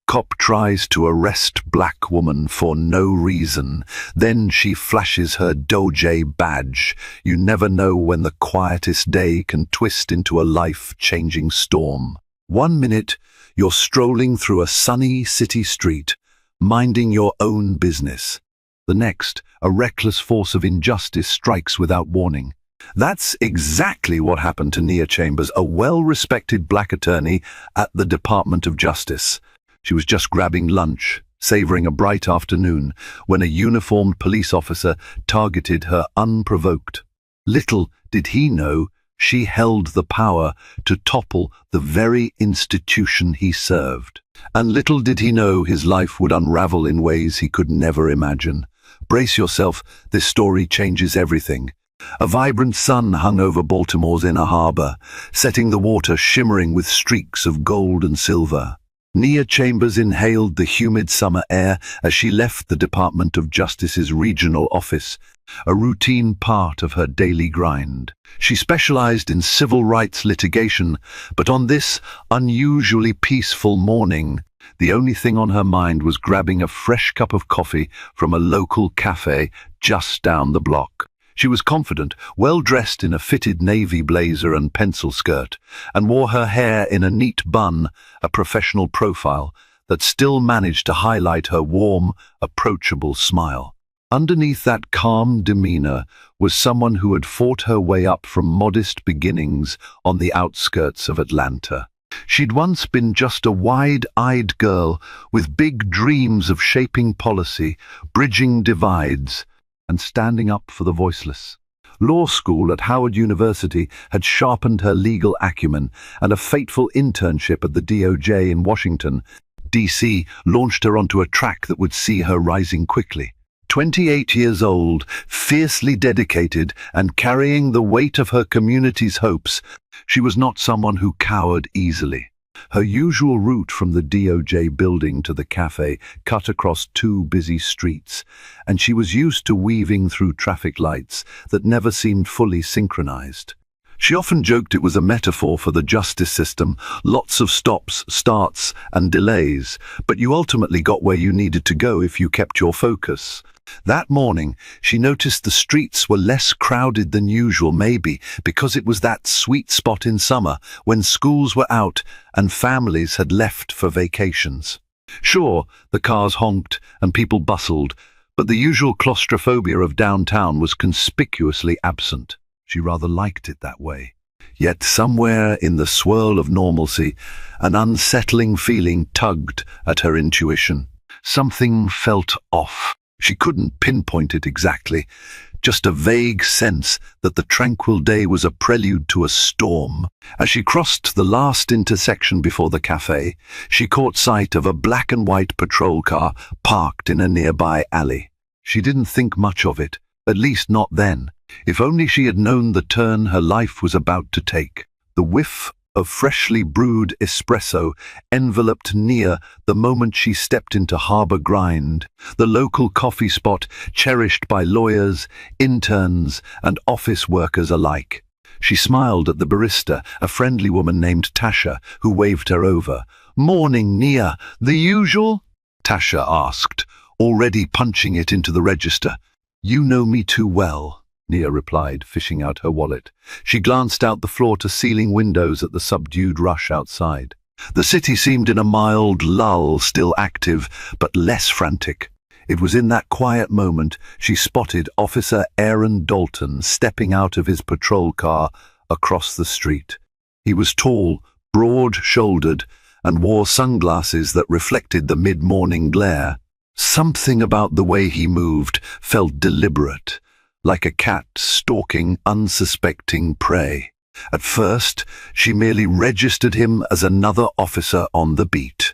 Cop tries to arrest black woman for no reason. Then she flashes her DOJ badge. You never know when the quietest day can twist into a life-changing storm. 1 minute, you're strolling through a sunny city street, minding your own business. The next, a reckless force of injustice strikes without warning. That's exactly what happened to Nia Chambers, a well-respected black attorney at the Department of Justice. She was just grabbing lunch, savoring a bright afternoon, when a uniformed police officer targeted her unprovoked. Little did he know she held the power to topple the very institution he served. And little did he know his life would unravel in ways he could never imagine. Brace yourself, this story changes everything. A vibrant sun hung over Baltimore's inner harbor, setting the water shimmering with streaks of gold and silver. Nia Chambers inhaled the humid summer air as she left the Department of Justice's regional office, a routine part of her daily grind. She specialized in civil rights litigation, but on this unusually peaceful morning, the only thing on her mind was grabbing a fresh cup of coffee from a local cafe just down the block. She was confident, well-dressed in a fitted navy blazer and pencil skirt, and wore her hair in a neat bun, a professional profile that still managed to highlight her warm, approachable smile. Underneath that calm demeanor was someone who had fought her way up from modest beginnings on the outskirts of Atlanta. She'd once been just a wide-eyed girl with big dreams of shaping policy, bridging divides, and standing up for the voiceless. Law school at Howard University had sharpened her legal acumen, and a fateful internship at the DOJ in Washington, D.C., launched her onto a track that would see her rising quickly. 28 years old, fiercely dedicated, and carrying the weight of her community's hopes, she was not someone who cowered easily. Her usual route from the DOJ building to the cafe cut across 2 busy streets, and she was used to weaving through traffic lights that never seemed fully synchronized. She often joked it was a metaphor for the justice system, lots of stops, starts, and delays, but you ultimately got where you needed to go if you kept your focus. That morning, she noticed the streets were less crowded than usual, maybe because it was that sweet spot in summer when schools were out and families had left for vacations. Sure, the cars honked and people bustled, but the usual claustrophobia of downtown was conspicuously absent. She rather liked it that way. Yet somewhere in the swirl of normalcy, an unsettling feeling tugged at her intuition. Something felt off. She couldn't pinpoint it exactly, just a vague sense that the tranquil day was a prelude to a storm. As she crossed the last intersection before the cafe, she caught sight of a black and white patrol car parked in a nearby alley. She didn't think much of it, at least not then. If only she had known the turn her life was about to take. The whiff of freshly brewed espresso enveloped Nia the moment she stepped into Harbor Grind, the local coffee spot cherished by lawyers, interns, and office workers alike. She smiled at the barista, a friendly woman named Tasha, who waved her over. "Morning, Nia. The usual?" Tasha asked, already punching it into the register. "You know me too well," Nia replied, fishing out her wallet. She glanced out the floor-to-ceiling windows at the subdued rush outside. The city seemed in a mild lull, still active, but less frantic. It was in that quiet moment she spotted Officer Aaron Dalton stepping out of his patrol car across the street. He was tall, broad-shouldered, and wore sunglasses that reflected the mid-morning glare. Something about the way he moved felt deliberate, like a cat stalking unsuspecting prey. At first, she merely registered him as another officer on the beat.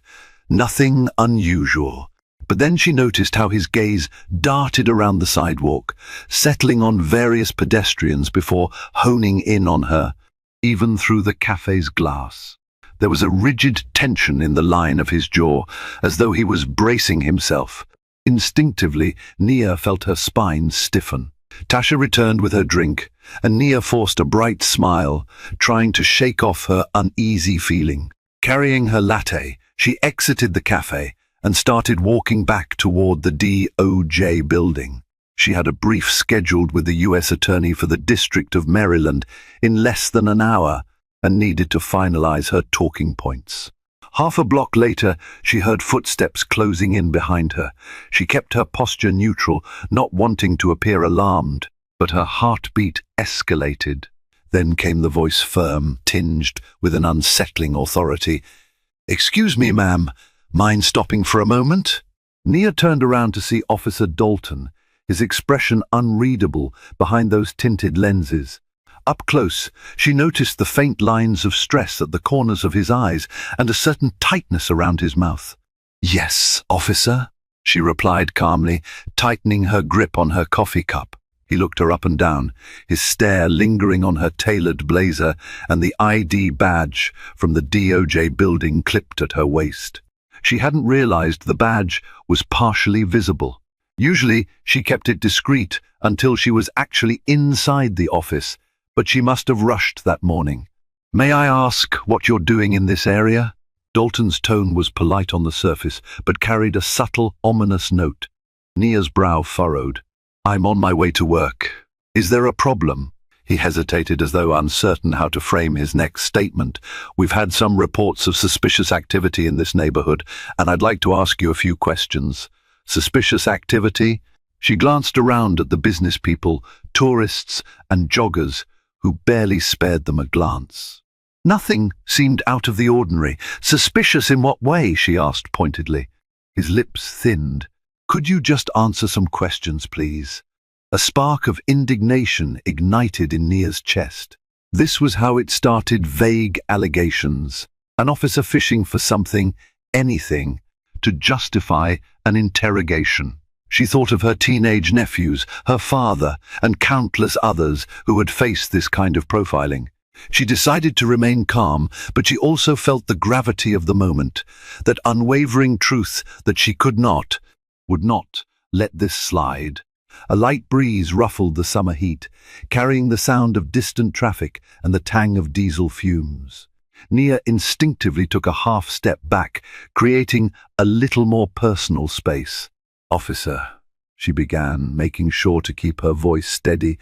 Nothing unusual. But then she noticed how his gaze darted around the sidewalk, settling on various pedestrians before honing in on her, even through the cafe's glass. There was a rigid tension in the line of his jaw, as though he was bracing himself. Instinctively, Nia felt her spine stiffen. Tasha returned with her drink, and Nia forced a bright smile, trying to shake off her uneasy feeling. Carrying her latte, She exited the cafe and started walking back toward the DOJ building. She had a brief scheduled with the U.S. Attorney for the District of Maryland in less than an hour and needed to finalize her talking points. Half a block later, she heard footsteps closing in behind her. She kept her posture neutral, not wanting to appear alarmed, but her heartbeat escalated. Then came the voice, firm, tinged with an unsettling authority. "Excuse me, ma'am. Mind stopping for a moment?" Nia turned around to see Officer Dalton, his expression unreadable behind those tinted lenses. Up close, she noticed the faint lines of stress at the corners of his eyes and a certain tightness around his mouth. "Yes, officer," she replied calmly, tightening her grip on her coffee cup. He looked her up and down, his stare lingering on her tailored blazer and the ID badge from the DOJ building clipped at her waist. She hadn't realized the badge was partially visible. Usually, she kept it discreet until she was actually inside the office, but she must have rushed that morning. "May I ask what you're doing in this area?" Dalton's tone was polite on the surface, but carried a subtle, ominous note. Nia's brow furrowed. "I'm on my way to work. Is there a problem?" He hesitated as though uncertain how to frame his next statement. "We've had some reports of suspicious activity in this neighborhood, and I'd like to ask you a few questions." "Suspicious activity?" She glanced around at the business people, tourists, and joggers, who barely spared them a glance. Nothing seemed out of the ordinary. "Suspicious in what way?" she asked pointedly. His lips thinned. "Could you just answer some questions, please?" A spark of indignation ignited in Nia's chest. This was how it started: vague allegations. An officer fishing for something, anything, to justify an interrogation. She thought of her teenage nephews, her father, and countless others who had faced this kind of profiling. She decided to remain calm, but she also felt the gravity of the moment, that unwavering truth that she would not let this slide. A light breeze ruffled the summer heat, carrying the sound of distant traffic and the tang of diesel fumes. Nia instinctively took a half step back, creating a little more personal space. "Officer," she began, making sure to keep her voice steady,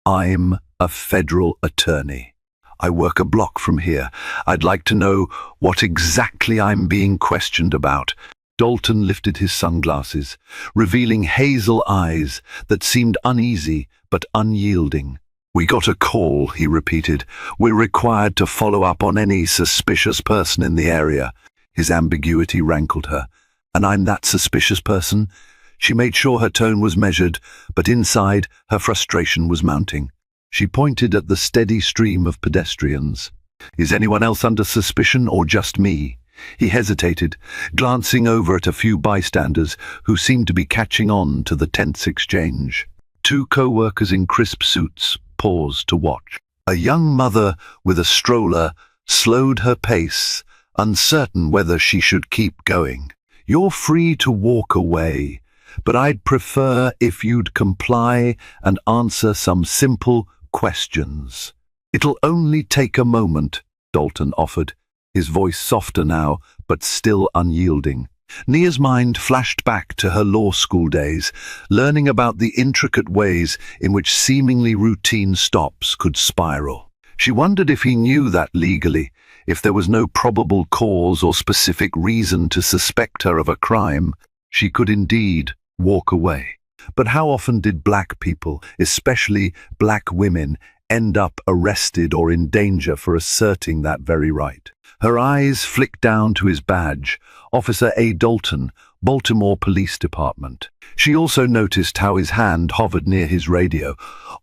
"I'm a federal attorney. I work a block from here. I'd like to know what exactly I'm being questioned about." Dalton lifted his sunglasses, revealing hazel eyes that seemed uneasy but unyielding. "We got a call," he repeated. "We're required to follow up on any suspicious person in the area." His ambiguity rankled her. "And I'm that suspicious person?" She made sure her tone was measured, but inside, her frustration was mounting. She pointed at the steady stream of pedestrians. "Is anyone else under suspicion, or just me?" He hesitated, glancing over at a few bystanders who seemed to be catching on to the tense exchange. Two co-workers in crisp suits paused to watch. A young mother with a stroller slowed her pace, uncertain whether she should keep going. "You're free to walk away, but I'd prefer if you'd comply and answer some simple questions." "It'll only take a moment," Dalton offered, his voice softer now, but still unyielding. Nia's mind flashed back to her law school days, learning about the intricate ways in which seemingly routine stops could spiral. She wondered if he knew that legally, if there was no probable cause or specific reason to suspect her of a crime, she could indeed walk away. But how often did black people, especially black women, end up arrested or in danger for asserting that very right? Her eyes flicked down to his badge, Officer A. Dalton, Baltimore Police Department. She also noticed how his hand hovered near his radio.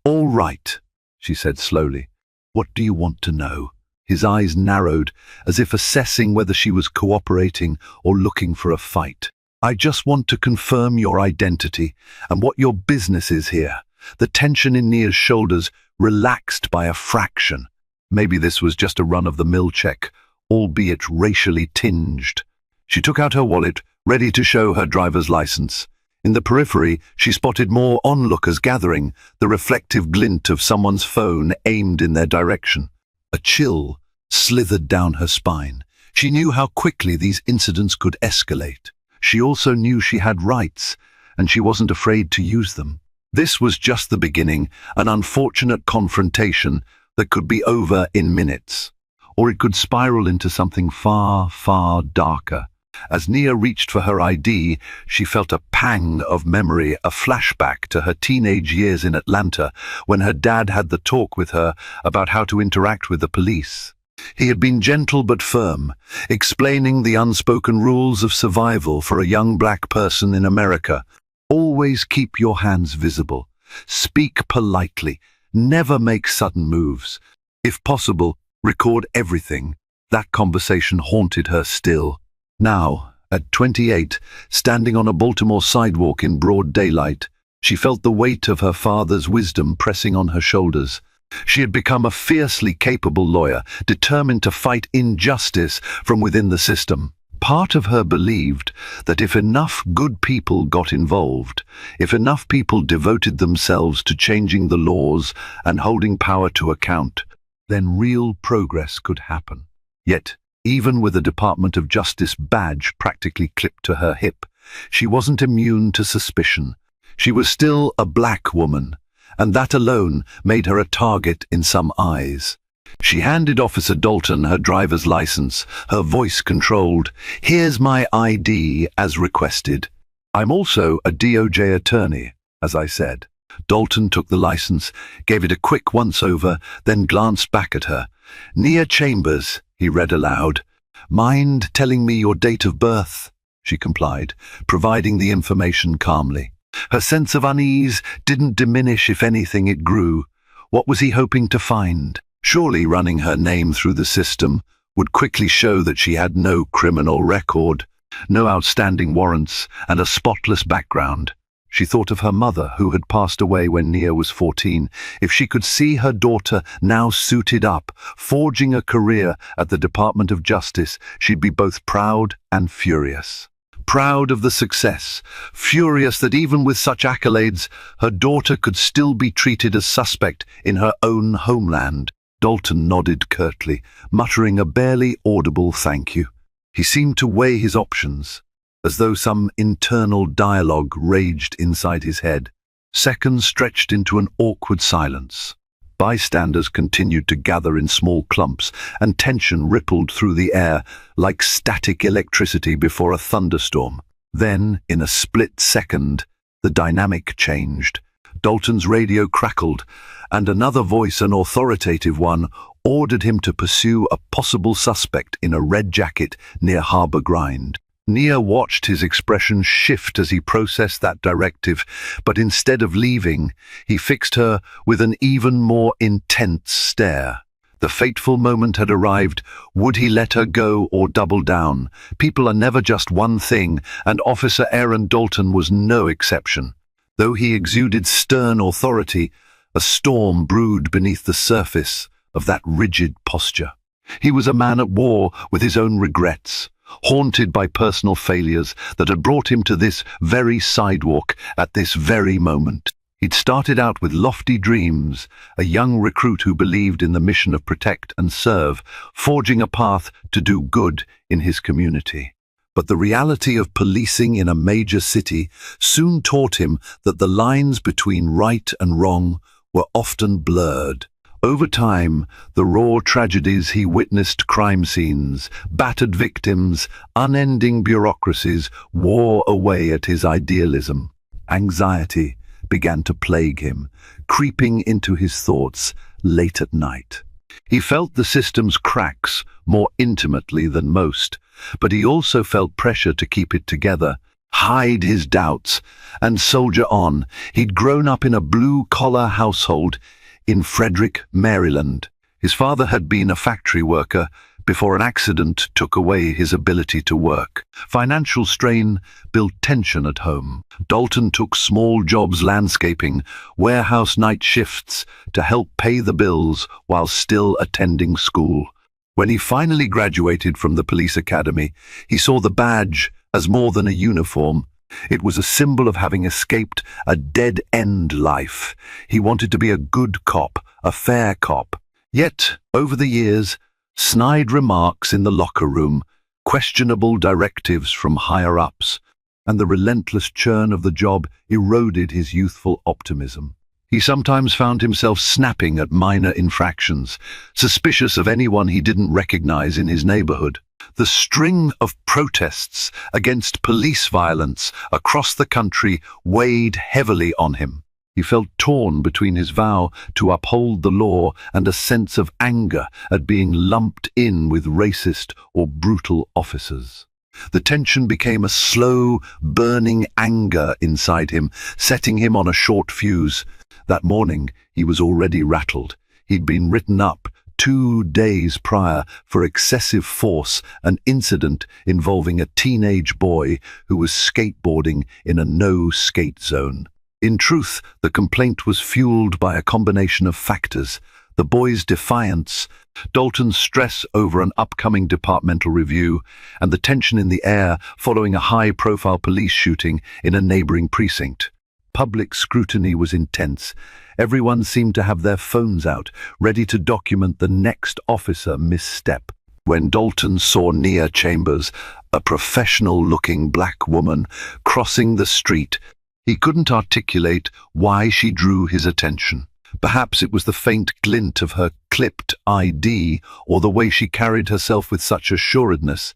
"All right," she said slowly. "What do you want to know?" His eyes narrowed, as if assessing whether she was cooperating or looking for a fight. "I just want to confirm your identity and what your business is here." The tension in Nia's shoulders relaxed by a fraction. Maybe this was just a run-of-the-mill check, albeit racially tinged. She took out her wallet, ready to show her driver's license. In the periphery, she spotted more onlookers gathering, the reflective glint of someone's phone aimed in their direction. A chill slithered down her spine. She knew how quickly these incidents could escalate. She also knew she had rights, and she wasn't afraid to use them. This was just the beginning, an unfortunate confrontation that could be over in minutes. Or it could spiral into something far, far darker. As Nia reached for her ID, she felt a pang of memory, a flashback to her teenage years in Atlanta, when her dad had the talk with her about how to interact with the police. He had been gentle but firm, explaining the unspoken rules of survival for a young black person in America. Always keep your hands visible. Speak politely. Never make sudden moves. If possible, record everything. That conversation haunted her still. Now, at 28, standing on a Baltimore sidewalk in broad daylight, she felt the weight of her father's wisdom pressing on her shoulders. She had become a fiercely capable lawyer, determined to fight injustice from within the system. Part of her believed that if enough good people got involved, if enough people devoted themselves to changing the laws and holding power to account, then real progress could happen. Yet, even with a Department of Justice badge practically clipped to her hip, she wasn't immune to suspicion. She was still a black woman, and that alone made her a target in some eyes. She handed Officer Dalton her driver's license, her voice controlled. "Here's my ID as requested. I'm also a DOJ attorney," as I said. Dalton took the license, gave it a quick once-over, then glanced back at her. "Nia Chambers," he read aloud. "Mind telling me your date of birth?" She complied, providing the information calmly. Her sense of unease didn't diminish, if anything it grew. What was he hoping to find? Surely running her name through the system would quickly show that she had no criminal record, no outstanding warrants, and a spotless background. She thought of her mother, who had passed away when Nia was 14. If she could see her daughter now suited up, forging a career at the Department of Justice, she'd be both proud and furious. Proud of the success, furious that even with such accolades, her daughter could still be treated as suspect in her own homeland. Dalton nodded curtly, muttering a barely audible thank you. He seemed to weigh his options, as though some internal dialogue raged inside his head. Seconds stretched into an awkward silence. Bystanders continued to gather in small clumps, and tension rippled through the air like static electricity before a thunderstorm. Then, in a split second, the dynamic changed. Dalton's radio crackled, and another voice, an authoritative one, ordered him to pursue a possible suspect in a red jacket near Harbor Grind. Nia watched his expression shift as he processed that directive, but instead of leaving, he fixed her with an even more intense stare. The fateful moment had arrived. Would he let her go or double down? People are never just one thing, and Officer Aaron Dalton was no exception. Though he exuded stern authority, a storm brewed beneath the surface of that rigid posture. He was a man at war with his own regrets, haunted by personal failures that had brought him to this very sidewalk at this very moment. He'd started out with lofty dreams, a young recruit who believed in the mission of protect and serve, forging a path to do good in his community. But the reality of policing in a major city soon taught him that the lines between right and wrong were often blurred. Over time, the raw tragedies he witnessed, crime scenes, battered victims, unending bureaucracies, wore away at his idealism. Anxiety began to plague him, creeping into his thoughts late at night. He felt the system's cracks more intimately than most, but he also felt pressure to keep it together, hide his doubts, and soldier on. He'd grown up in a blue-collar household in Frederick, Maryland. His father had been a factory worker before an accident took away his ability to work. Financial strain built tension at home. Dalton took small jobs, landscaping, warehouse night shifts to help pay the bills while still attending school. When he finally graduated from the police academy, he saw the badge as more than a uniform. It was a symbol of having escaped a dead-end life. He wanted to be a good cop, a fair cop. Yet, over the years, Snide remarks in the locker room, questionable directives from higher-ups, and the relentless churn of the job eroded his youthful optimism. He sometimes found himself snapping at minor infractions, suspicious of anyone he didn't recognize in his neighborhood. The string of protests against police violence across the country weighed heavily on him. He felt torn between his vow to uphold the law and a sense of anger at being lumped in with racist or brutal officers. The tension became a slow, burning anger inside him, setting him on a short fuse. That morning, he was already rattled. He'd been written up 2 days prior for excessive force, an incident involving a teenage boy who was skateboarding in a no-skate zone. In truth, the complaint was fueled by a combination of factors: the boy's defiance, Dalton's stress over an upcoming departmental review, and the tension in the air following a high-profile police shooting in a neighboring precinct. Public scrutiny was intense. Everyone seemed to have their phones out, ready to document the next officer misstep. When Dalton saw Nia Chambers, a professional-looking black woman, crossing the street, he couldn't articulate why she drew his attention. Perhaps it was the faint glint of her clipped ID, or the way she carried herself with such assuredness.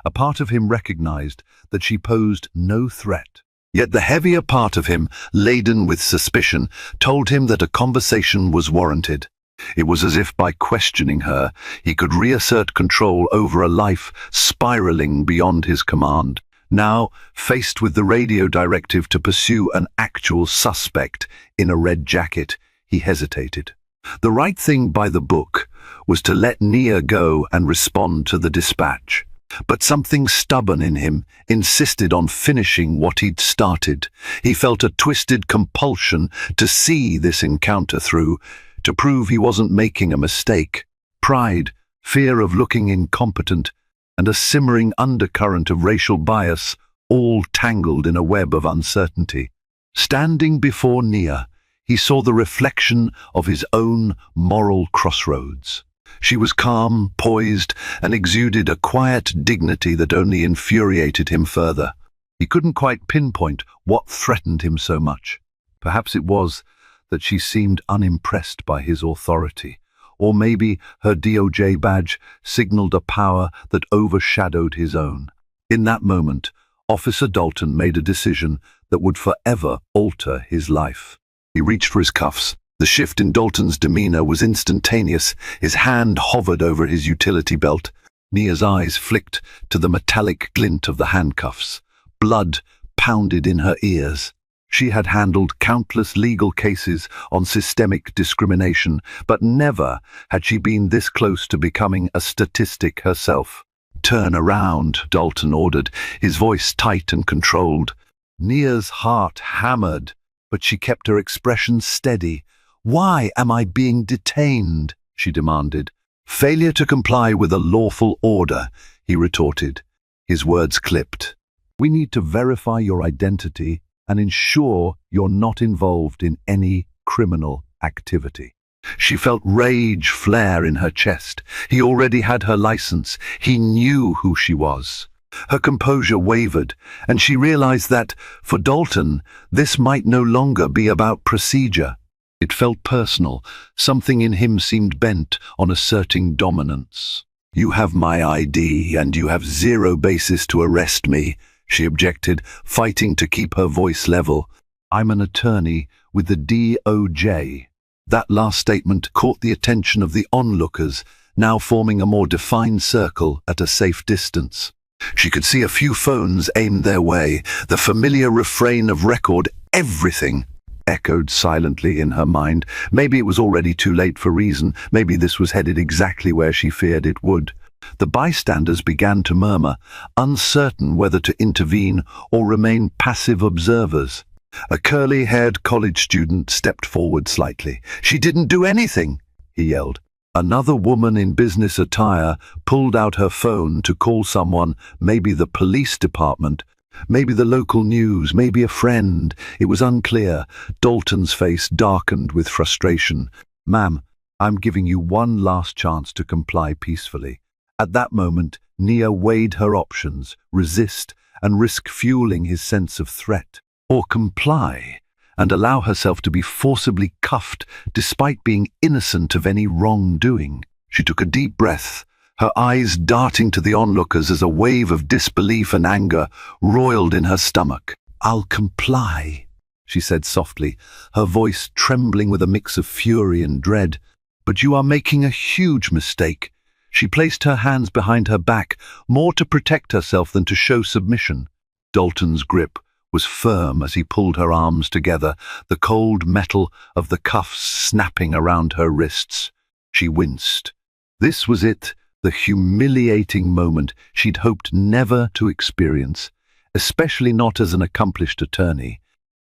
A part of him recognized that she posed no threat. Yet the heavier part of him, laden with suspicion, told him that a conversation was warranted. It was as if by questioning her, he could reassert control over a life spiraling beyond his command. Now, faced with the radio directive to pursue an actual suspect in a red jacket, he hesitated. The right thing by the book was to let Nia go and respond to the dispatch. But something stubborn in him insisted on finishing what he'd started. He felt a twisted compulsion to see this encounter through, to prove he wasn't making a mistake. Pride, fear of looking incompetent, and a simmering undercurrent of racial bias, all tangled in a web of uncertainty. Standing before Nia, he saw the reflection of his own moral crossroads. She was calm, poised, and exuded a quiet dignity that only infuriated him further. He couldn't quite pinpoint what threatened him so much. Perhaps it was that she seemed unimpressed by his authority, or maybe her DOJ badge signaled a power that overshadowed his own. In that moment, Officer Dalton made a decision that would forever alter his life. He reached for his cuffs. The shift in Dalton's demeanor was instantaneous. His hand hovered over his utility belt. Nia's eyes flicked to the metallic glint of the handcuffs. Blood pounded in her ears. She had handled countless legal cases on systemic discrimination, but never had she been this close to becoming a statistic herself. "Turn around," Dalton ordered, his voice tight and controlled. Nia's heart hammered, but she kept her expression steady. "Why am I being detained?" she demanded. "Failure to comply with a lawful order," he retorted, his words clipped. "We need to verify your identity and ensure you're not involved in any criminal activity." She felt rage flare in her chest. He already had her license. He knew who she was. Her composure wavered, and she realized that, for Dalton, this might no longer be about procedure. It felt personal. Something in him seemed bent on asserting dominance. "You have my ID, and you have zero basis to arrest me," she objected, fighting to keep her voice level. "I'm an attorney with the DOJ." That last statement caught the attention of the onlookers, now forming a more defined circle at a safe distance. She could see a few phones aimed their way. The familiar refrain of "record everything" echoed silently in her mind. Maybe it was already too late for reason. Maybe this was headed exactly where she feared it would. The bystanders began to murmur, uncertain whether to intervene or remain passive observers. A curly-haired college student stepped forward slightly. "She didn't do anything," he yelled. Another woman in business attire pulled out her phone to call someone, maybe the police department, maybe the local news, maybe a friend. It was unclear. Dalton's face darkened with frustration. "Ma'am, I'm giving you one last chance to comply peacefully. At that moment, Nia weighed her options, resist and risk fueling his sense of threat, or comply and allow herself to be forcibly cuffed despite being innocent of any wrongdoing. She took a deep breath, her eyes darting to the onlookers as a wave of disbelief and anger roiled in her stomach. "I'll comply," she said softly, her voice trembling with a mix of fury and dread. "But you are making a huge mistake." She placed her hands behind her back, more to protect herself than to show submission. Dalton's grip was firm as he pulled her arms together, the cold metal of the cuffs snapping around her wrists. She winced. This was it, the humiliating moment she'd hoped never to experience, especially not as an accomplished attorney,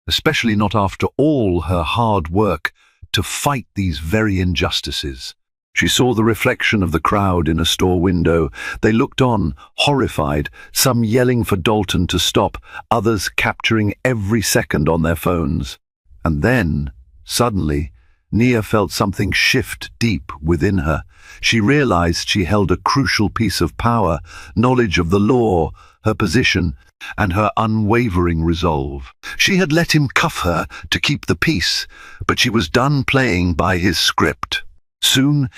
especially not after all her hard work to fight these very injustices. She saw the reflection of the crowd in a store window. They looked on, horrified, some yelling for Dalton to stop, others capturing every second on their phones. And then, suddenly, Nia felt something shift deep within her. She realized she held a crucial piece of power, knowledge of the law, her position, and her unwavering resolve. She had let him cuff her to keep the peace, but she was done playing by his script. Soon,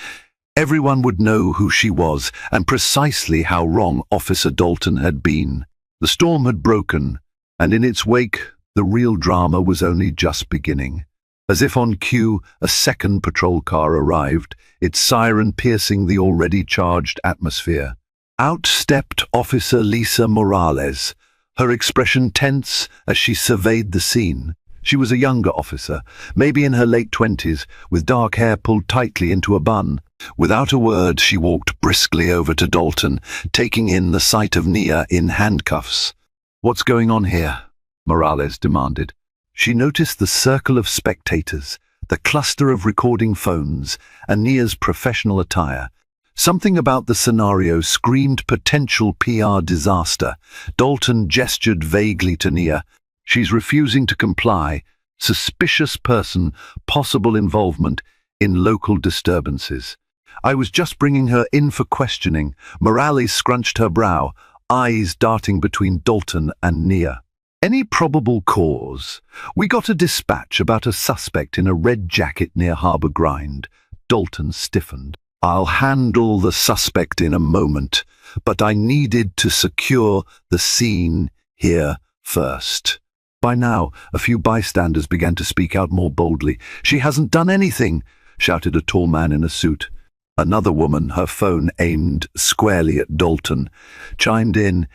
everyone would know who she was and precisely how wrong Officer Dalton had been. The storm had broken, and in its wake, the real drama was only just beginning. As if on cue, a second patrol car arrived, its siren piercing the already charged atmosphere. Out stepped Officer Lisa Morales, her expression tense as she surveyed the scene. She was a younger officer, maybe in her late 20s, with dark hair pulled tightly into a bun. Without a word, she walked briskly over to Dalton, taking in the sight of Nia in handcuffs. "What's going on here?" Morales demanded. She noticed the circle of spectators, the cluster of recording phones, and Nia's professional attire. Something about the scenario screamed potential PR disaster. Dalton gestured vaguely to Nia. "She's refusing to comply. Suspicious person, possible involvement in local disturbances. I was just bringing her in for questioning." Morales scrunched her brow, eyes darting between Dalton and Nia. "Any probable cause? We got a dispatch about a suspect in a red jacket near Harbour Grind." Dalton stiffened. "I'll handle the suspect in a moment, but I needed to secure the scene here first." By now, a few bystanders began to speak out more boldly. "She hasn't done anything," shouted a tall man in a suit. Another woman, her phone aimed squarely at Dalton, chimed in,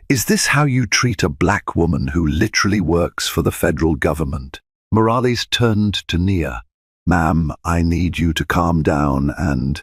"Is this how you treat a black woman who literally works for the federal government?" Morales turned to Nia. "Ma'am, I need you to calm down and—"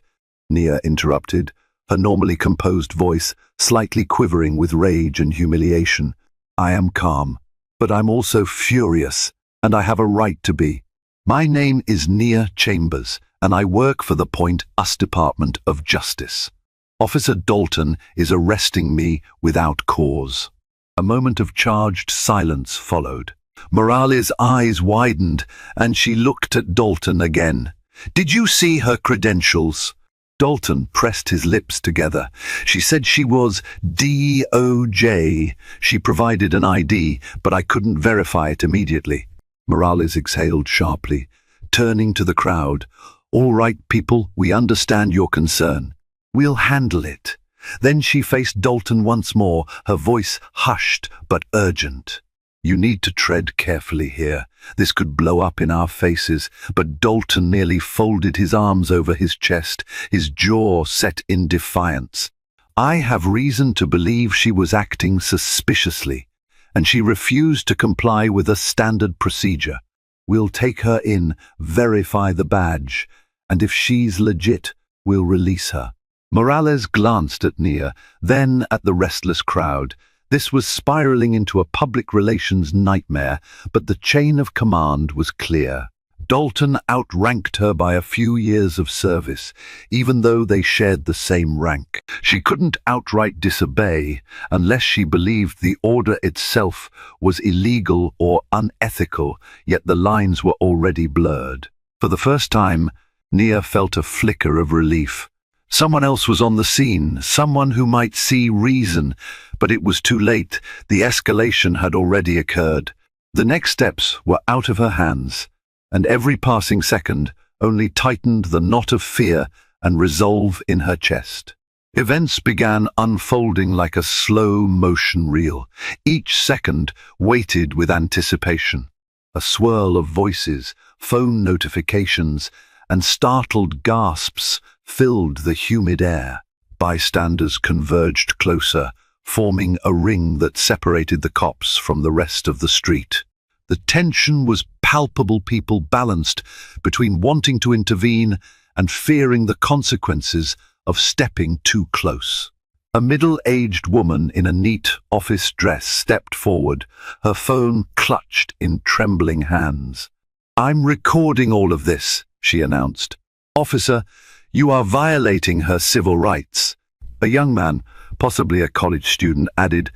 Nia interrupted, her normally composed voice slightly quivering with rage and humiliation. "I am calm, but I'm also furious, and I have a right to be. My name is Nia Chambers, and I work for the Point Us Department of Justice. Officer Dalton is arresting me without cause." A moment of charged silence followed. Morales' eyes widened, and she looked at Dalton again. "Did you see her credentials?" Dalton pressed his lips together. "She said she was DOJ. She provided an ID, but I couldn't verify it immediately." Morales exhaled sharply, turning to the crowd. "All right, people, we understand your concern. We'll handle it." Then she faced Dalton once more, her voice hushed but urgent. "You need to tread carefully here. This could blow up in our faces." But Dalton merely folded his arms over his chest, his jaw set in defiance. "I have reason to believe she was acting suspiciously, and she refused to comply with a standard procedure. We'll take her in, verify the badge, and if she's legit, we'll release her." Morales glanced at Nia, then at the restless crowd. This was spiraling into a public relations nightmare, but the chain of command was clear. Dalton outranked her by a few years of service, even though they shared the same rank. She couldn't outright disobey unless she believed the order itself was illegal or unethical, yet the lines were already blurred. For the first time, Nia felt a flicker of relief. Someone else was on the scene, someone who might see reason, but it was too late. The escalation had already occurred. The next steps were out of her hands, and every passing second only tightened the knot of fear and resolve in her chest. Events began unfolding like a slow-motion reel. Each second waited with anticipation. A swirl of voices, phone notifications, and startled gasps filled the humid air. Bystanders converged closer, forming a ring that separated the cops from the rest of the street. The tension was palpable, people balanced between wanting to intervene and fearing the consequences of stepping too close. A middle-aged woman in a neat office dress stepped forward, her phone clutched in trembling hands. "I'm recording all of this," she announced. "Officer, you are violating her civil rights." A young man, possibly a college student, added,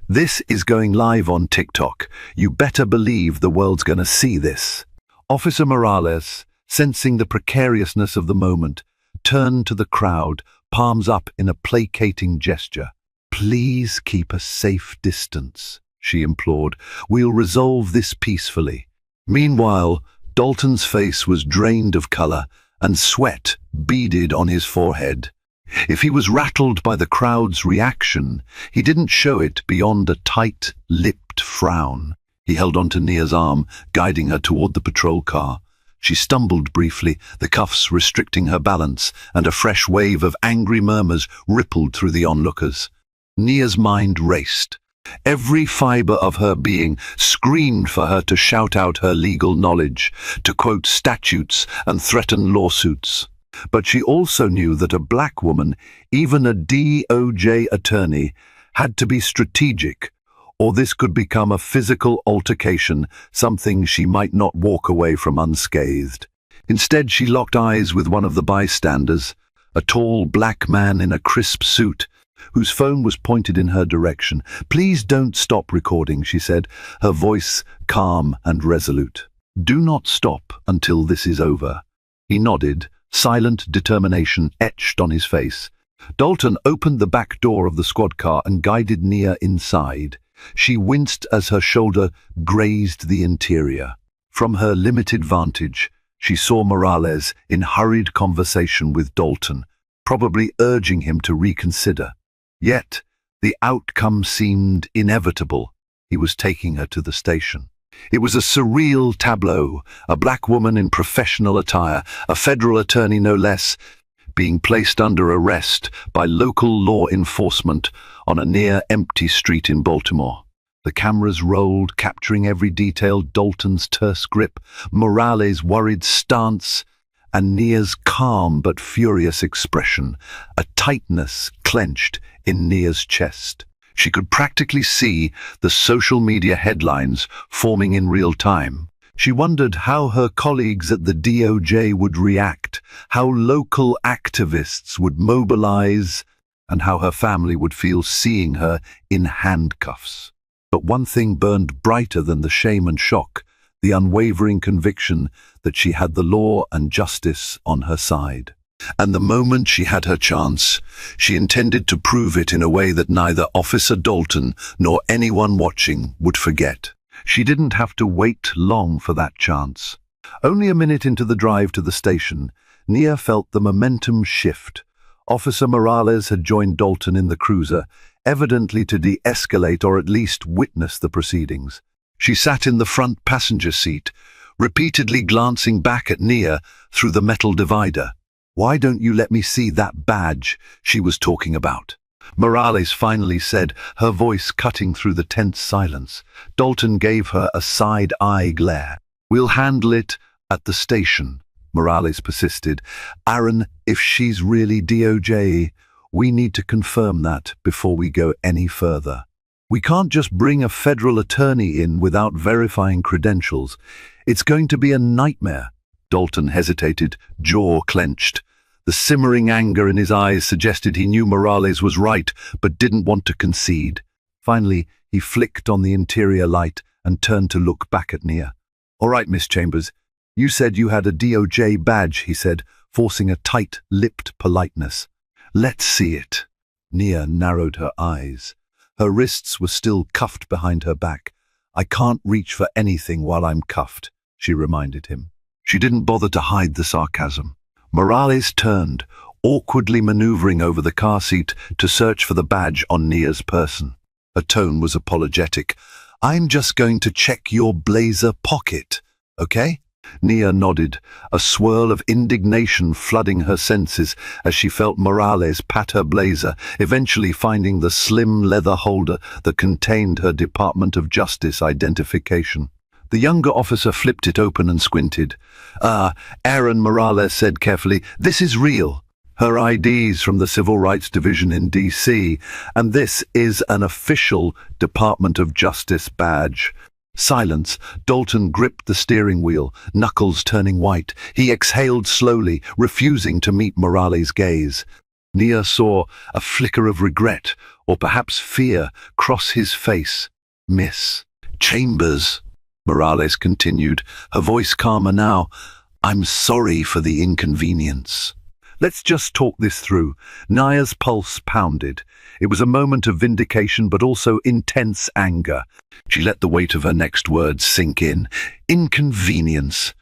"This is going live on TikTok. You better believe the world's gonna see this." Officer Morales, sensing the precariousness of the moment, turned to the crowd, palms up in a placating gesture. "Please keep a safe distance," she implored. "We'll resolve this peacefully." Meanwhile, Dalton's face was drained of color, and sweat beaded on his forehead. If he was rattled by the crowd's reaction, he didn't show it beyond a tight-lipped frown. He held onto Nia's arm, guiding her toward the patrol car. She stumbled briefly, the cuffs restricting her balance, and a fresh wave of angry murmurs rippled through the onlookers. Nia's mind raced. Every fiber of her being screamed for her to shout out her legal knowledge, to quote statutes and threaten lawsuits. But she also knew that a black woman, even a DOJ attorney, had to be strategic, or this could become a physical altercation, something she might not walk away from unscathed. Instead, she locked eyes with one of the bystanders, a tall black man in a crisp suit, whose phone was pointed in her direction. "Please don't stop recording," she said, her voice calm and resolute. "Do not stop until this is over." He nodded, silent determination etched on his face. Dalton opened the back door of the squad car and guided Nia inside. She winced as her shoulder grazed the interior. From her limited vantage, she saw Morales in hurried conversation with Dalton, probably urging him to reconsider. Yet, the outcome seemed inevitable. He was taking her to the station. It was a surreal tableau, a black woman in professional attire, a federal attorney no less, being placed under arrest by local law enforcement on a near-empty street in Baltimore. The cameras rolled, capturing every detail: Dalton's terse grip, Morales' worried stance, and Nia's calm but furious expression, a tightness clenched in Nia's chest. She could practically see the social media headlines forming in real time. She wondered how her colleagues at the DOJ would react, how local activists would mobilize, and how her family would feel seeing her in handcuffs. But one thing burned brighter than the shame and shock: the unwavering conviction that she had the law and justice on her side. And the moment she had her chance, she intended to prove it in a way that neither Officer Dalton nor anyone watching would forget. She didn't have to wait long for that chance. Only a minute into the drive to the station, Nia felt the momentum shift. Officer Morales had joined Dalton in the cruiser, evidently to de-escalate or at least witness the proceedings. She sat in the front passenger seat, repeatedly glancing back at Nia through the metal divider. "Why don't you let me see that badge?" she was talking about. Morales finally said, her voice cutting through the tense silence. Dalton gave her a side-eye glare. "We'll handle it at the station," Morales persisted. "Aaron, if she's really DOJ, we need to confirm that before we go any further. We can't just bring a federal attorney in without verifying credentials. It's going to be a nightmare." Dalton hesitated, jaw clenched. The simmering anger in his eyes suggested he knew Morales was right, but didn't want to concede. Finally, he flicked on the interior light and turned to look back at Nia. "All right, Miss Chambers, You said you had a DOJ badge, he said, forcing a tight-lipped politeness. Let's see it. Nia narrowed her eyes. Her wrists were still cuffed behind her back. I can't reach for anything while I'm cuffed, she reminded him. She didn't bother to hide the sarcasm. Morales turned, awkwardly maneuvering over the car seat to search for the badge on Nia's person. Her tone was apologetic. I'm just going to check your blazer pocket, okay? Nia nodded, a swirl of indignation flooding her senses as she felt Morales pat her blazer, eventually finding the slim leather holder that contained her Department of Justice identification. The younger officer flipped it open and squinted. Aaron, Morales said carefully, this is real. Her ID's from the Civil Rights Division in D.C., and this is an official Department of Justice badge. Silence. Dalton gripped the steering wheel, knuckles turning white. He exhaled slowly, refusing to meet Morales' gaze. Nia saw a flicker of regret, or perhaps fear, cross his face. Miss Chambers, Morales continued, her voice calmer now. I'm sorry for the inconvenience. Let's just talk this through. Nia's pulse pounded. It was a moment of vindication, but also intense anger. She let the weight of her next words sink in. Inconvenience.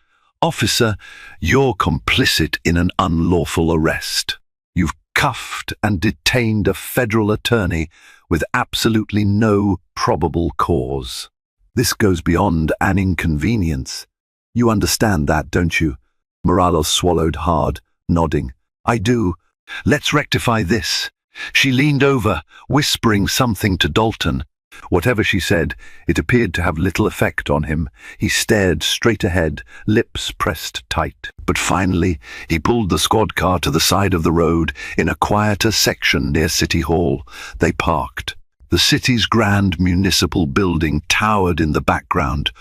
Officer, you're complicit in an unlawful arrest. You've cuffed and detained a federal attorney with absolutely no probable cause. This goes beyond an inconvenience. You understand that, don't you? Morales swallowed hard, nodding. I do. Let's rectify this. She leaned over, whispering something to Dalton. Whatever she said, it appeared to have little effect on him. He stared straight ahead, lips pressed tight. But finally, he pulled the squad car to the side of the road in a quieter section near City Hall. They parked. The city's grand municipal building towered in the background,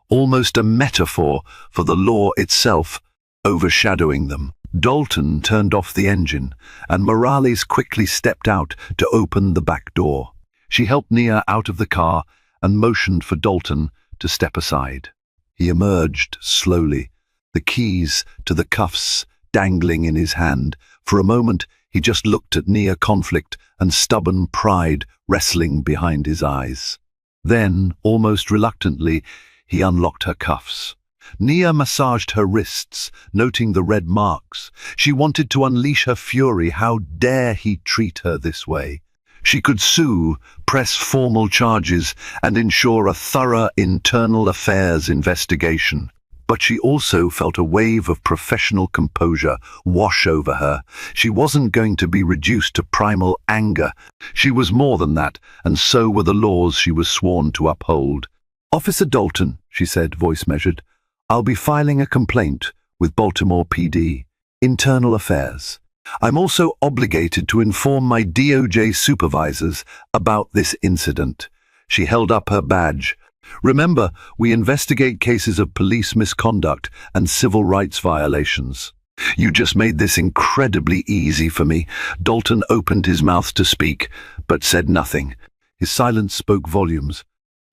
almost a metaphor for the law itself, overshadowing them. Dalton turned off the engine, and Morales quickly stepped out to open the back door. She helped Nia out of the car and motioned for Dalton to step aside. He emerged slowly, the keys to the cuffs dangling in his hand. For a moment, he just looked at Nia, conflict and stubborn pride wrestling behind his eyes. Then, almost reluctantly, he unlocked her cuffs. Nia massaged her wrists, noting the red marks. She wanted to unleash her fury. How dare he treat her this way? She could sue, press formal charges, and ensure a thorough internal affairs investigation. But she also felt a wave of professional composure wash over her. She wasn't going to be reduced to primal anger. She was more than that, and so were the laws she was sworn to uphold. Officer Dalton, she said, voice measured, I'll be filing a complaint with Baltimore PD, Internal Affairs. I'm also obligated to inform my DOJ supervisors about this incident. She held up her badge. Remember, we investigate cases of police misconduct and civil rights violations. You just made this incredibly easy for me. Dalton opened his mouth to speak, but said nothing. His silence spoke volumes.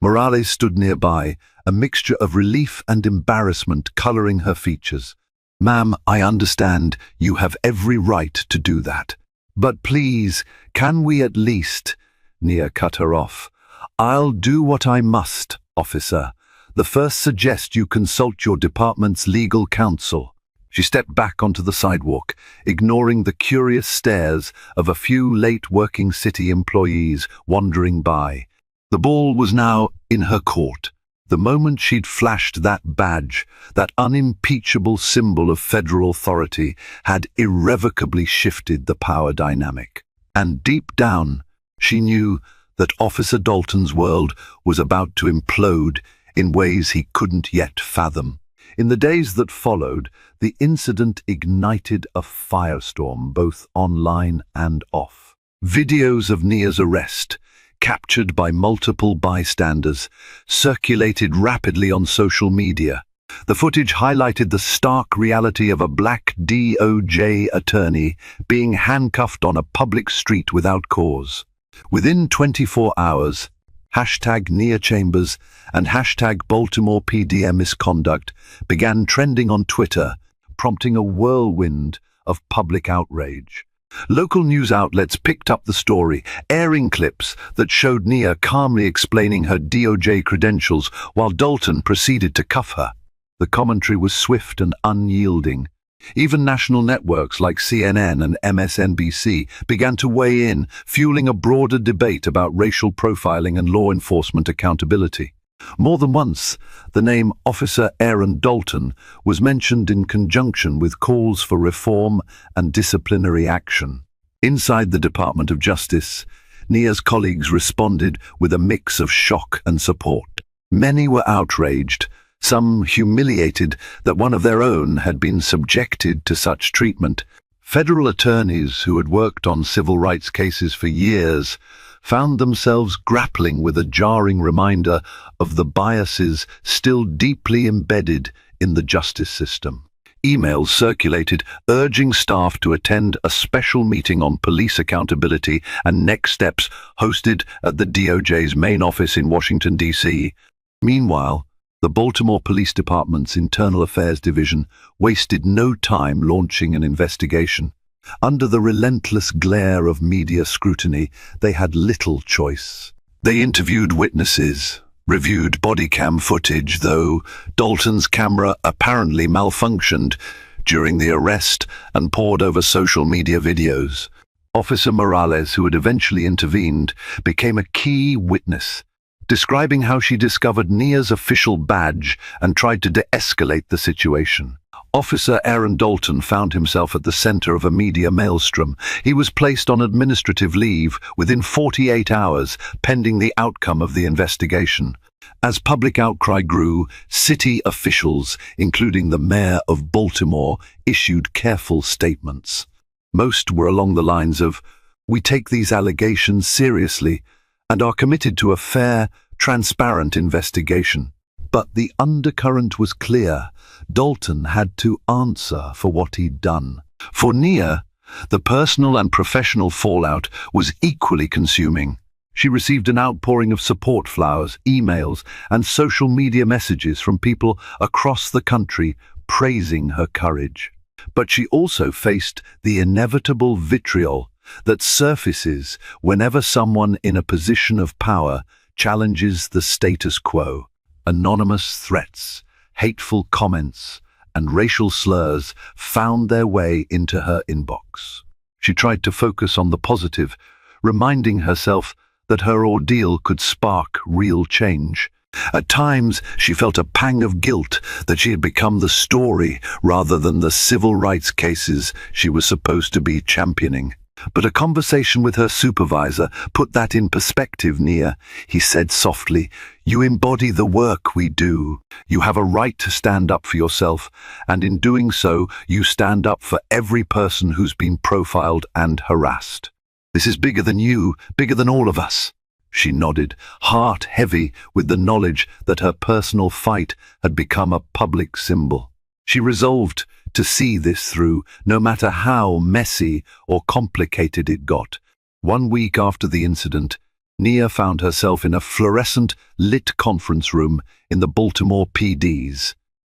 Morales stood nearby, a mixture of relief and embarrassment coloring her features. Ma'am, I understand you have every right to do that. But please, can we at least— Nia cut her off. I'll do what I must, officer. The first suggest you consult your department's legal counsel. She stepped back onto the sidewalk, ignoring the curious stares of a few late-working city employees wandering by. The ball was now in her court. The moment she'd flashed that badge, that unimpeachable symbol of federal authority, had irrevocably shifted the power dynamic. And deep down, she knew that Officer Dalton's world was about to implode in ways he couldn't yet fathom. In the days that followed, the incident ignited a firestorm, both online and off. Videos of Nia's arrest, captured by multiple bystanders, circulated rapidly on social media. The footage highlighted the stark reality of a black DOJ attorney being handcuffed on a public street without cause. Within 24 hours, Hashtag Nia Chambers and hashtag Baltimore PDM misconduct began trending on Twitter, prompting a whirlwind of public outrage. Local news outlets picked up the story, airing clips that showed Nia calmly explaining her DOJ credentials while Dalton proceeded to cuff her. The commentary was swift and unyielding. Even national networks like CNN and MSNBC began to weigh in, fueling a broader debate about racial profiling and law enforcement accountability. More than once, the name Officer Aaron Dalton was mentioned in conjunction with calls for reform and disciplinary action. Inside the Department of Justice, Nia's colleagues responded with a mix of shock and support. Many were outraged, some humiliated that one of their own had been subjected to such treatment. Federal attorneys who had worked on civil rights cases for years found themselves grappling with a jarring reminder of the biases still deeply embedded in the justice system. Emails circulated urging staff to attend a special meeting on police accountability and next steps hosted at the DOJ's main office in Washington, D.C. Meanwhile, the Baltimore Police Department's Internal Affairs Division wasted no time launching an investigation. Under the relentless glare of media scrutiny, they had little choice. They interviewed witnesses, reviewed body cam footage, though Dalton's camera apparently malfunctioned during the arrest, and pored over social media videos. Officer Morales, who had eventually intervened, became a key witness, describing how she discovered Nia's official badge and tried to de-escalate the situation. Officer Aaron Dalton found himself at the center of a media maelstrom. He was placed on administrative leave within 48 hours, pending the outcome of the investigation. As public outcry grew, city officials, including the mayor of Baltimore, issued careful statements. Most were along the lines of, "We take these allegations seriously and are committed to a fair, transparent investigation." But the undercurrent was clear. Dalton had to answer for what he'd done. For Nia, the personal and professional fallout was equally consuming. She received an outpouring of support flowers, emails, and social media messages from people across the country praising her courage. But she also faced the inevitable vitriol that surfaces whenever someone in a position of power challenges the status quo. Anonymous threats, hateful comments, and racial slurs found their way into her inbox. She tried to focus on the positive, reminding herself that her ordeal could spark real change. At times, she felt a pang of guilt that she had become the story rather than the civil rights cases she was supposed to be championing. But a conversation with her supervisor put that in perspective. Nia, he said softly, "You embody the work we do. You have a right to stand up for yourself, and in doing so, you stand up for every person who's been profiled and harassed. This is bigger than you, bigger than all of us." She nodded, heart heavy with the knowledge that her personal fight had become a public symbol. She resolved to see this through, no matter how messy or complicated it got. 1 week after the incident, Nia found herself in a fluorescent lit conference room in the Baltimore PD's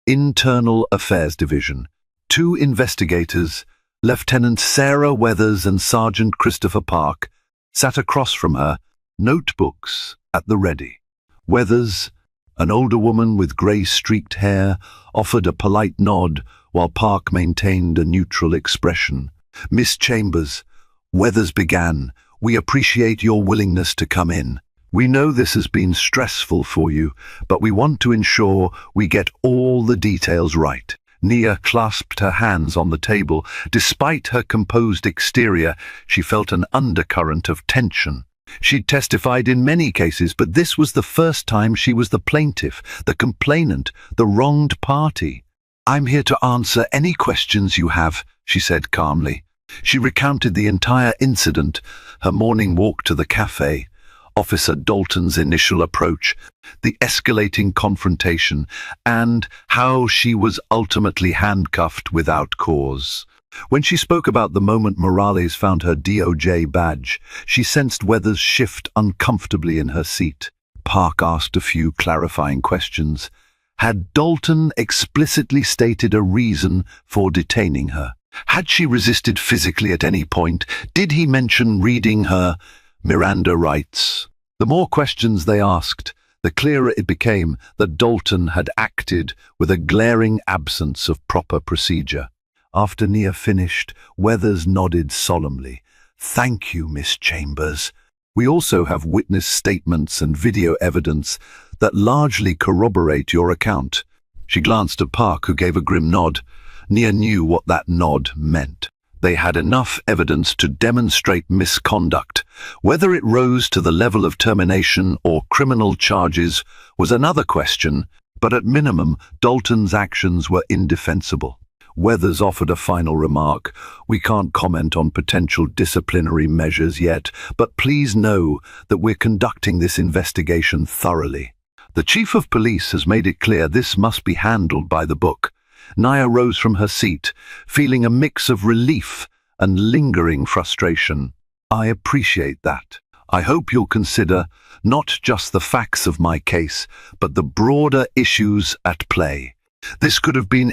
Internal Affairs Division. 2 investigators, Lieutenant Sarah Weathers and Sergeant Christopher Park, sat across from her, notebooks at the ready. Weathers, an older woman with grey-streaked hair, offered a polite nod while Park maintained a neutral expression. "Miss Chambers," Weathers began, "we appreciate your willingness to come in. We know this has been stressful for you, but we want to ensure we get all the details right." Nia clasped her hands on the table. Despite her composed exterior, she felt an undercurrent of tension. She'd testified in many cases, but this was the first time she was the plaintiff, the complainant, the wronged party. "I'm here to answer any questions you have," she said calmly. She recounted the entire incident, her morning walk to the cafe, Officer Dalton's initial approach, the escalating confrontation, and how she was ultimately handcuffed without cause. When she spoke about the moment Morales found her DOJ badge, she sensed Weathers shift uncomfortably in her seat. Park asked a few clarifying questions. Had Dalton explicitly stated a reason for detaining her? Had she resisted physically at any point? Did he mention reading her Miranda rights? The more questions they asked, the clearer it became that Dalton had acted with a glaring absence of proper procedure. After Nia finished, Weathers nodded solemnly. "Thank you, Miss Chambers. We also have witness statements and video evidence that largely corroborate your account." She glanced at Park, who gave a grim nod. Nia knew what that nod meant. They had enough evidence to demonstrate misconduct. Whether it rose to the level of termination or criminal charges was another question, but at minimum, Dalton's actions were indefensible. Weathers offered a final remark. "We can't comment on potential disciplinary measures yet, but please know that we're conducting this investigation thoroughly. The Chief of Police has made it clear this must be handled by the book." Nia rose from her seat, feeling a mix of relief and lingering frustration. "I appreciate that. I hope you'll consider not just the facts of my case, but the broader issues at play. This could have been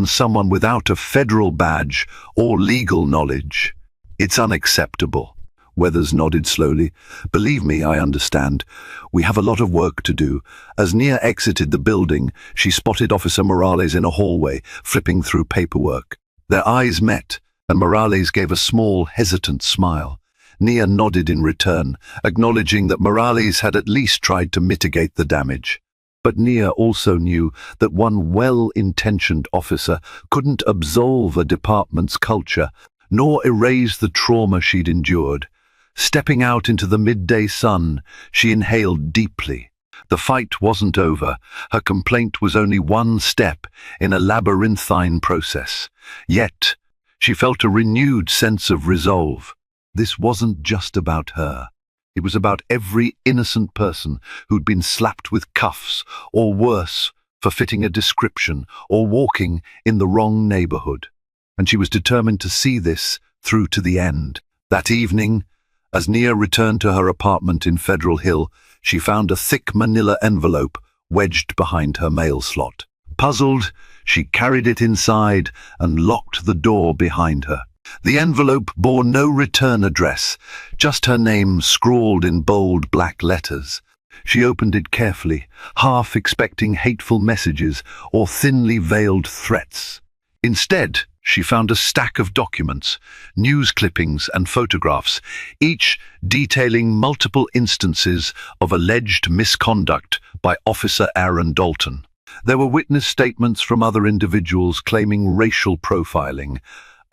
someone without a federal badge or legal knowledge. It's unacceptable." Weathers nodded slowly. "Believe me, I understand. We have a lot of work to do." As Nia exited the building, she spotted Officer Morales in a hallway, flipping through paperwork. Their eyes met, and Morales gave a small, hesitant smile. Nia nodded in return, acknowledging that Morales had at least tried to mitigate the damage. But Nia also knew that one well-intentioned officer couldn't absolve a department's culture, nor erase the trauma she'd endured. Stepping out into the midday sun, she inhaled deeply. The fight wasn't over. Her complaint was only one step in a labyrinthine process. Yet, she felt a renewed sense of resolve. This wasn't just about her. It was about every innocent person who'd been slapped with cuffs, or worse, for fitting a description or walking in the wrong neighborhood. And she was determined to see this through to the end. That evening, as Nia returned to her apartment in Federal Hill, she found a thick manila envelope wedged behind her mail slot. Puzzled, she carried it inside and locked the door behind her. The envelope bore no return address, just her name scrawled in bold black letters. She opened it carefully, half expecting hateful messages or thinly veiled threats. Instead, she found a stack of documents, news clippings and photographs, each detailing multiple instances of alleged misconduct by Officer Aaron Dalton. There were witness statements from other individuals claiming racial profiling,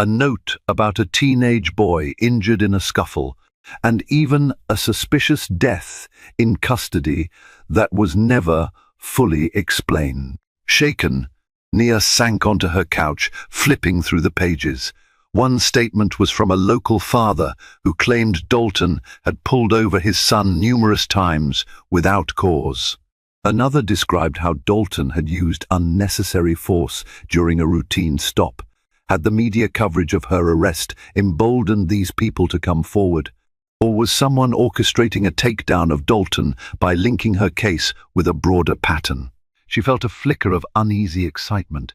a note about a teenage boy injured in a scuffle, and even a suspicious death in custody that was never fully explained. Shaken, Nia sank onto her couch, flipping through the pages. One statement was from a local father who claimed Dalton had pulled over his son numerous times without cause. Another described how Dalton had used unnecessary force during a routine stop. Had the media coverage of her arrest emboldened these people to come forward? Or was someone orchestrating a takedown of Dalton by linking her case with a broader pattern? She felt a flicker of uneasy excitement.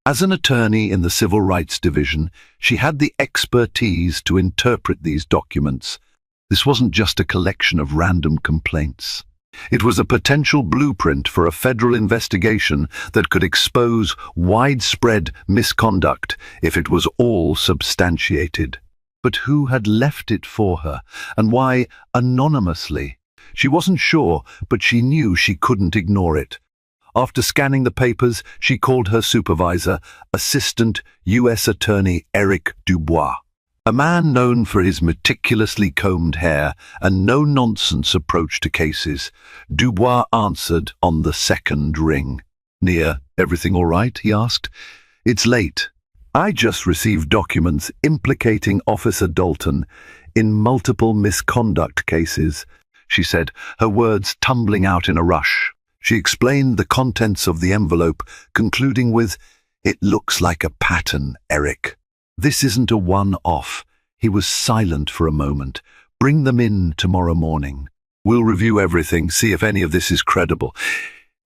As an attorney in the Civil Rights Division, she had the expertise to interpret these documents. This wasn't just a collection of random complaints. It was a potential blueprint for a federal investigation that could expose widespread misconduct if it was all substantiated. But who had left it for her, and why anonymously? She wasn't sure, but she knew she couldn't ignore it. After scanning the papers, she called her supervisor, Assistant U.S. Attorney Eric Dubois. A man known for his meticulously combed hair and no-nonsense approach to cases, Dubois answered on the second ring. "Nia, everything all right?" he asked. "It's late. I just received documents implicating Officer Dalton in multiple misconduct cases," she said, her words tumbling out in a rush. She explained the contents of the envelope, concluding with, "It looks like a pattern, Eric. This isn't a one-off." He was silent for a moment. "Bring them in tomorrow morning." We'll review everything, see if any of this is credible.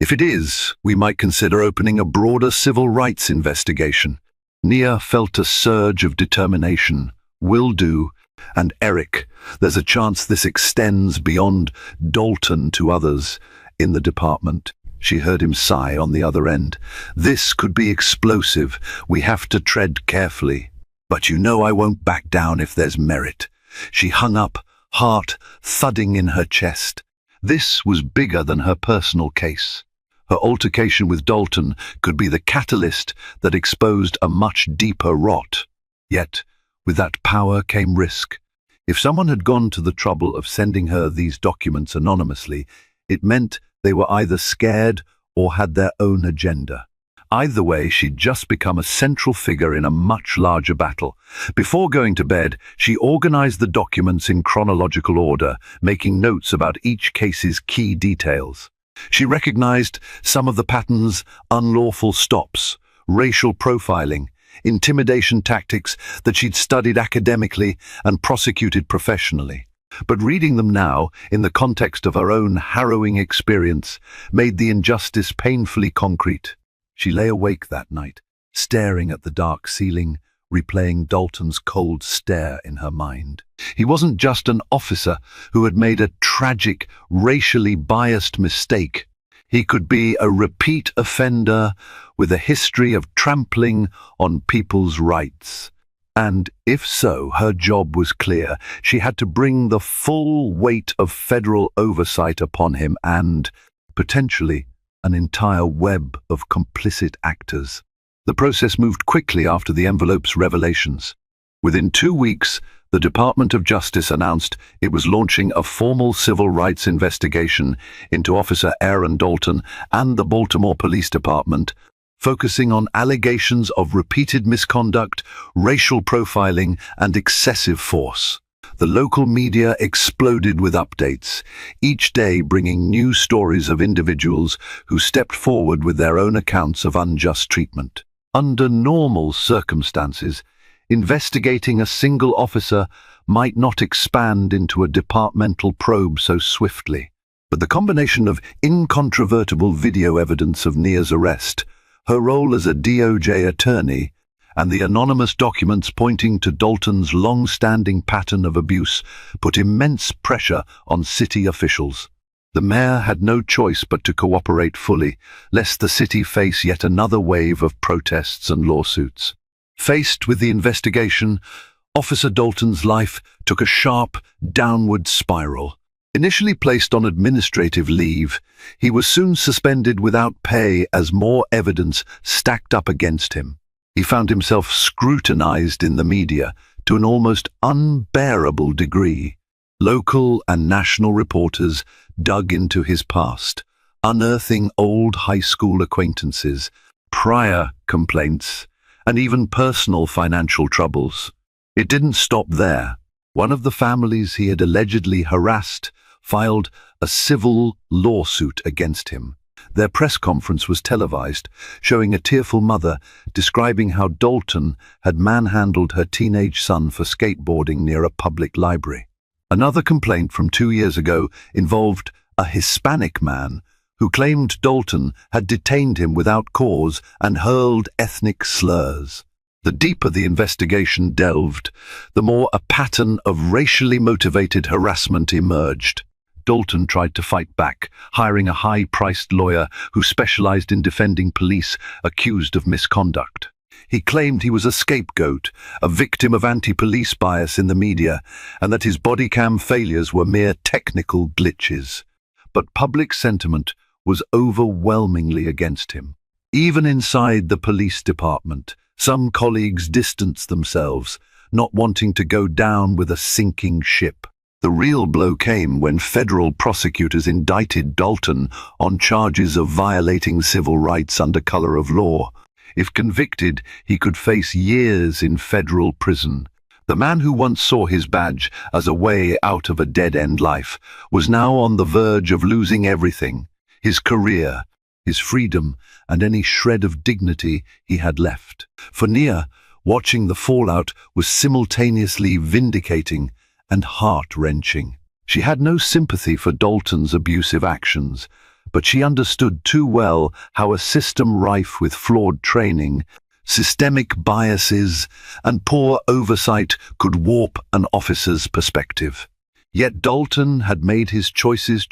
If it is, we might consider opening a broader civil rights investigation. Nia felt a surge of determination. Will do. And Eric, there's a chance this extends beyond Dalton to others in the department. She heard him sigh on the other end. This could be explosive. We have to tread carefully. But you know I won't back down if there's merit. She hung up, heart thudding in her chest. This was bigger than her personal case. Her altercation with Dalton could be the catalyst that exposed a much deeper rot. Yet, with that power came risk. If someone had gone to the trouble of sending her these documents anonymously, it meant they were either scared or had their own agenda. Either way, she'd just become a central figure in a much larger battle. Before going to bed, she organized the documents in chronological order, making notes about each case's key details. She recognized some of the patterns: unlawful stops, racial profiling, intimidation tactics that she'd studied academically and prosecuted professionally. But reading them now, in the context of her own harrowing experience, made the injustice painfully concrete. She lay awake that night, staring at the dark ceiling, replaying Dalton's cold stare in her mind. He wasn't just an officer who had made a tragic, racially biased mistake. He could be a repeat offender with a history of trampling on people's rights. And if so, her job was clear. She had to bring the full weight of federal oversight upon him and, potentially, an entire web of complicit actors. The process moved quickly after the envelope's revelations. Within 2 weeks, the Department of Justice announced it was launching a formal civil rights investigation into Officer Aaron Dalton and the Baltimore Police Department, focusing on allegations of repeated misconduct, racial profiling, and excessive force. The local media exploded with updates, each day bringing new stories of individuals who stepped forward with their own accounts of unjust treatment. Under normal circumstances, investigating a single officer might not expand into a departmental probe so swiftly. But the combination of incontrovertible video evidence of Nia's arrest, her role as a DOJ attorney, and the anonymous documents pointing to Dalton's long-standing pattern of abuse put immense pressure on city officials. The mayor had no choice but to cooperate fully, lest the city face yet another wave of protests and lawsuits. Faced with the investigation, Officer Dalton's life took a sharp, downward spiral. Initially placed on administrative leave, he was soon suspended without pay as more evidence stacked up against him. He found himself scrutinized in the media to an almost unbearable degree. Local and national reporters dug into his past, unearthing old high school acquaintances, prior complaints, and even personal financial troubles. It didn't stop there. One of the families he had allegedly harassed filed a civil lawsuit against him. Their press conference was televised, showing a tearful mother describing how Dalton had manhandled her teenage son for skateboarding near a public library. Another complaint from 2 years ago involved a Hispanic man who claimed Dalton had detained him without cause and hurled ethnic slurs. The deeper the investigation delved, the more a pattern of racially motivated harassment emerged. Dalton tried to fight back, hiring a high-priced lawyer who specialized in defending police accused of misconduct. He claimed he was a scapegoat, a victim of anti-police bias in the media, and that his body cam failures were mere technical glitches. But public sentiment was overwhelmingly against him. Even inside the police department, some colleagues distanced themselves, not wanting to go down with a sinking ship. The real blow came when federal prosecutors indicted Dalton on charges of violating civil rights under color of law. If convicted, he could face years in federal prison. The man who once saw his badge as a way out of a dead-end life was now on the verge of losing everything: his career, his freedom, and any shred of dignity he had left. For Nia, watching the fallout was simultaneously vindicating and heart-wrenching. She had no sympathy for Dalton's abusive actions, but she understood too well how a system rife with flawed training, systemic biases, and poor oversight could warp an officer's perspective. Yet Dalton had made his choices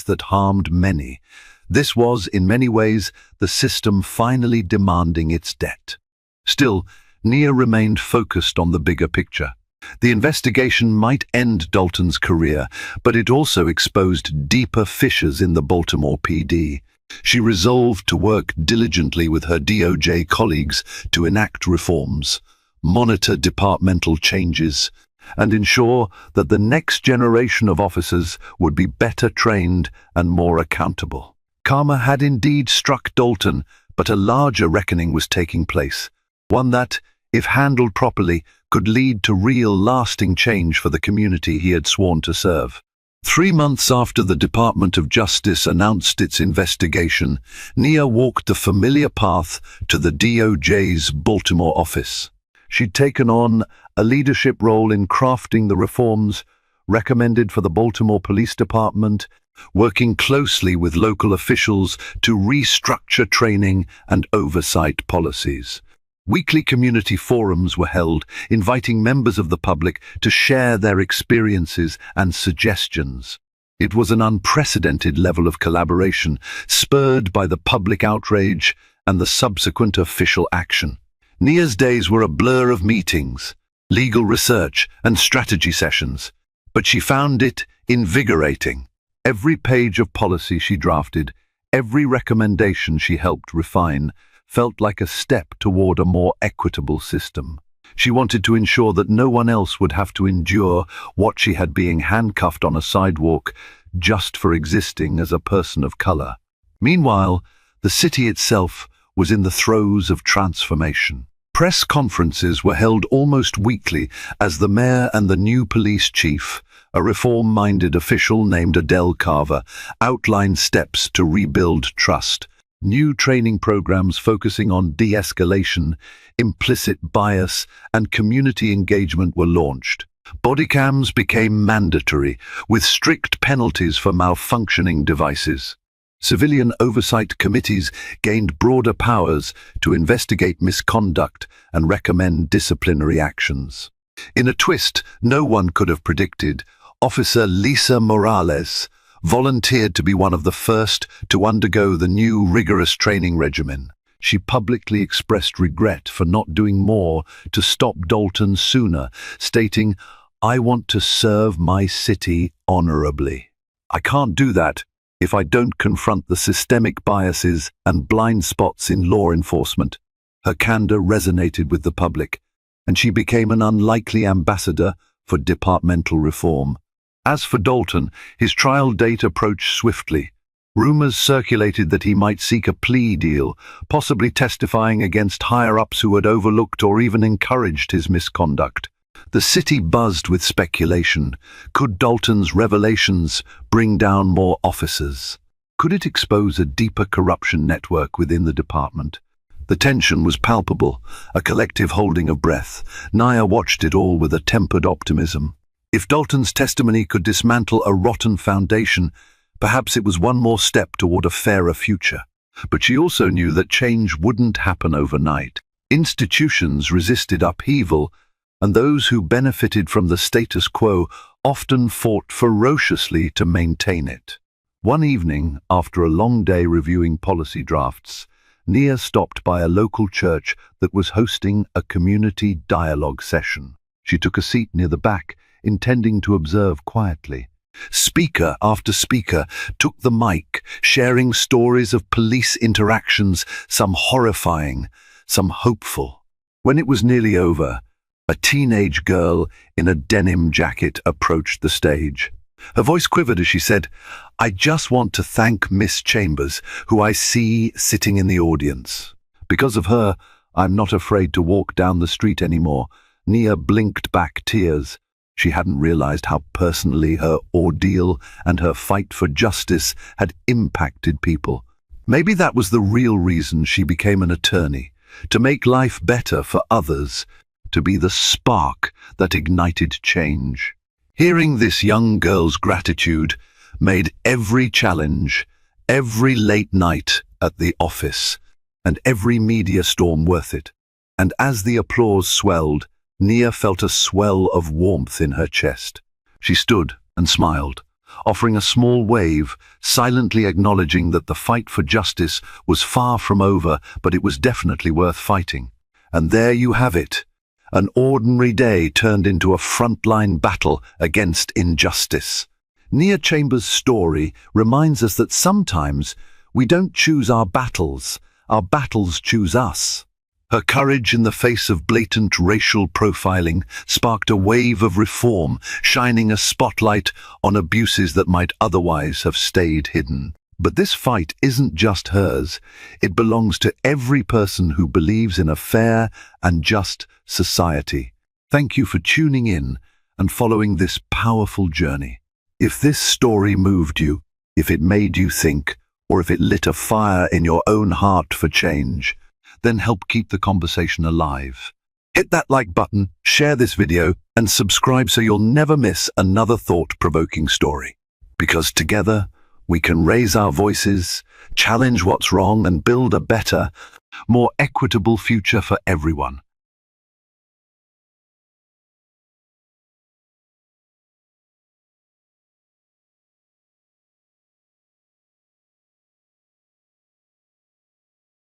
that harmed many. This was, in many ways, the system finally demanding its debt. Still, Nia remained focused on the bigger picture. The investigation might end Dalton's career, but it also exposed deeper fissures in the Baltimore PD. She resolved to work diligently with her DOJ colleagues to enact reforms, monitor departmental changes, and ensure that the next generation of officers would be better trained and more accountable. Karma had indeed struck Dalton, but a larger reckoning was taking place, one that, if handled properly, could lead to real lasting change for the community he had sworn to serve. 3 months after the Department of Justice announced its investigation, Nia walked the familiar path to the DOJ's Baltimore office. She'd taken on a leadership role in crafting the reforms recommended for the Baltimore Police Department, working closely with local officials to restructure training and oversight policies. Weekly community forums were held, inviting members of the public to share their experiences and suggestions. It was an unprecedented level of collaboration, spurred by the public outrage and the subsequent official action. Nia's days were a blur of meetings, legal research, and strategy sessions, but she found it invigorating. Every page of policy she drafted, every recommendation she helped refine, felt like a step toward a more equitable system. She wanted to ensure that no one else would have to endure what she had, being handcuffed on a sidewalk just for existing as a person of color. Meanwhile, the city itself was in the throes of transformation. Press conferences were held almost weekly as the mayor and the new police chief, a reform-minded official named Adele Carver, outlined steps to rebuild trust. New training programs focusing on de-escalation, implicit bias, and community engagement were launched. Body cams became mandatory, with strict penalties for malfunctioning devices. Civilian oversight committees gained broader powers to investigate misconduct and recommend disciplinary actions. In a twist no one could have predicted, Officer Lisa Morales volunteered to be one of the first to undergo the new rigorous training regimen. She publicly expressed regret for not doing more to stop Dalton sooner, stating, "I want to serve my city honorably. I can't do that if I don't confront the systemic biases and blind spots in law enforcement." Her candor resonated with the public, and she became an unlikely ambassador for departmental reform. As for Dalton, his trial date approached swiftly. Rumors circulated that he might seek a plea deal, possibly testifying against higher-ups who had overlooked or even encouraged his misconduct. The city buzzed with speculation. Could Dalton's revelations bring down more officers? Could it expose a deeper corruption network within the department? The tension was palpable, a collective holding of breath. Nia watched it all with a tempered optimism. If Dalton's testimony could dismantle a rotten foundation, perhaps it was one more step toward a fairer future. But she also knew that change wouldn't happen overnight. Institutions resisted upheaval, and those who benefited from the status quo often fought ferociously to maintain it. One evening, after a long day reviewing policy drafts, Nia stopped by a local church that was hosting a community dialogue session. She took a seat near the back, intending to observe quietly. Speaker after speaker took the mic, sharing stories of police interactions, some horrifying, some hopeful. When it was nearly over, a teenage girl in a denim jacket approached the stage. Her voice quivered as she said, "I just want to thank Miss Chambers, who I see sitting in the audience. Because of her, I'm not afraid to walk down the street anymore." Nia blinked back tears. She hadn't realized how personally her ordeal and her fight for justice had impacted people. Maybe that was the real reason she became an attorney, to make life better for others, to be the spark that ignited change. Hearing this young girl's gratitude made every challenge, every late night at the office, and every media storm worth it. And as the applause swelled, Nia felt a swell of warmth in her chest. She stood and smiled, offering a small wave, silently acknowledging that the fight for justice was far from over, but it was definitely worth fighting. And there you have it. An ordinary day turned into a frontline battle against injustice. Nia Chambers' story reminds us that sometimes we don't choose our battles choose us. Her courage in the face of blatant racial profiling sparked a wave of reform, shining a spotlight on abuses that might otherwise have stayed hidden. But this fight isn't just hers. It belongs to every person who believes in a fair and just society. Thank you for tuning in and following this powerful journey. If this story moved you, if it made you think, or if it lit a fire in your own heart for change, then help keep the conversation alive. Hit that like button, share this video, and subscribe so you'll never miss another thought-provoking story. Because together, we can raise our voices, challenge what's wrong, and build a better, more equitable future for everyone.